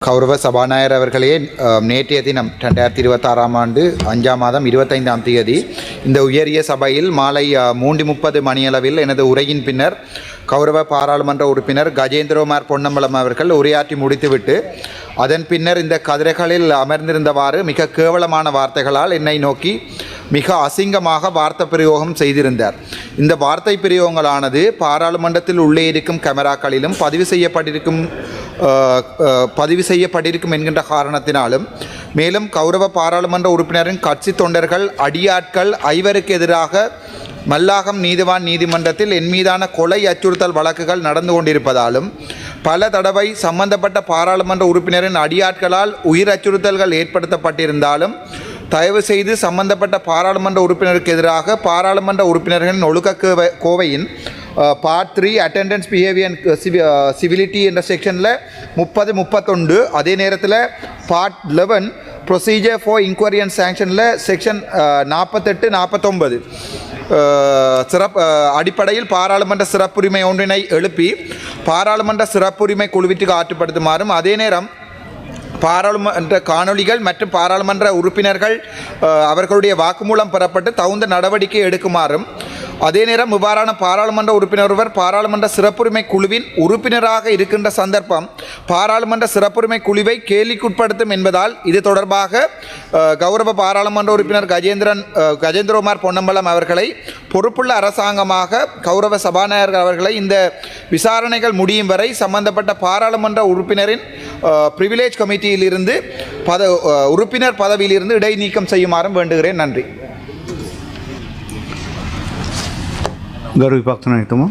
கௌரவ சபாநாயகர் அவர்களே, நேற்றைய தினம் 2026 ஆண்டு 5ஆம் மாதம் 25ஆம் தேதி இந்த உயரிய சபையில் மாலை 3:30 மணியளவில் எனது உரையின் பின்னர் கௌரவ பாராளுமன்ற உறுப்பினர் கஜேந்திரகுமார் பொன்னம்பலம் அவர்கள் உரையாற்றி முடித்துவிட்டு அதன் பின்னர் இந்த கதிரைகளில் அமர்ந்திருந்தவாறு மிக கேவலமான வார்த்தைகளால் என்னை நோக்கி மிக அசிங்கமாக வார்த்தை பிரயோகம் செய்திருந்தார். இந்த வார்த்தை பிரயோகங்களானது பாராளுமன்றத்தில் உள்ளே இருக்கும் கேமராக்களிலும் பதிவு செய்யப்பட்டிருக்கும் என்கின்ற காரணத்தினாலும், மேலும் கௌரவ பாராளுமன்ற உறுப்பினரின் கட்சி தொண்டர்கள் அடியாட்கள் ஐவருக்கு எதிராக மல்லாகம் நீதிவான் நீதிமன்றத்தில் என் மீதான கொலை அச்சுறுத்தல் வழக்குகள் நடந்து கொண்டிருப்பதாலும், பல தடவை சம்பந்தப்பட்ட பாராளுமன்ற உறுப்பினரின் அடியாட்களால் உயிர் அச்சுறுத்தல்கள் ஏற்படுத்தப்பட்டிருந்தாலும் தயவு செய்து சம்பந்தப்பட்ட பாராளுமன்ற உறுப்பினருக்கு எதிராக பாராளுமன்ற உறுப்பினர்களின் ஒழுக்க கோவையின் பார்ட் 3 அட்டெண்டன்ஸ் பிஹேவியர் சிவிலிட்டி என்ற செக்ஷனில் 30-31, அதே நேரத்தில் part 11 procedure for inquiry and சாங்ஷனில் செக்ஷன் 48-49 அடிப்படையில் பாராளுமன்ற சிறப்புரிமை ஒன்றினை எழுப்பி பாராளுமன்ற சிறப்புரிமை குழுவிற்கு ஆற்றுப்படுத்துமாறும், அதே நேரம் பாராளுமன்ற காணொலிகள் மற்றும் பாராளுமன்ற உறுப்பினர்கள் அவர்களுடைய வாக்குமூலம் பெறப்பட்டு தகுந்த நடவடிக்கை எடுக்குமாறும், அதே நேரம் இவ்வாறான பாராளுமன்ற உறுப்பினர் ஒருவர் பாராளுமன்ற சிறப்புரிமை குழுவின் உறுப்பினராக இருக்கின்ற சந்தர்ப்பம் பாராளுமன்ற சிறப்புரிமை குழுவை கேள்விக்குட்படுத்தும் என்பதால் இது தொடர்பாக கௌரவ பாராளுமன்ற உறுப்பினர் கஜேந்திரகுமார் பொன்னம்பலம் அவர்களை பொறுப்புள்ள அரசாங்கமாக கௌரவ சபாநாயகர் அவர்களை இந்த விசாரணைகள் முடியும் வரை சம்பந்தப்பட்ட பாராளுமன்ற உறுப்பினரின் பிரிவிலேஜ் கமிட்டியிலிருந்து உறுப்பினர் பதவியிலிருந்து இடைநீக்கம் செய்யுமாறும் வேண்டுகிறேன். நன்றி. गौरव विपक्ष नायक तुम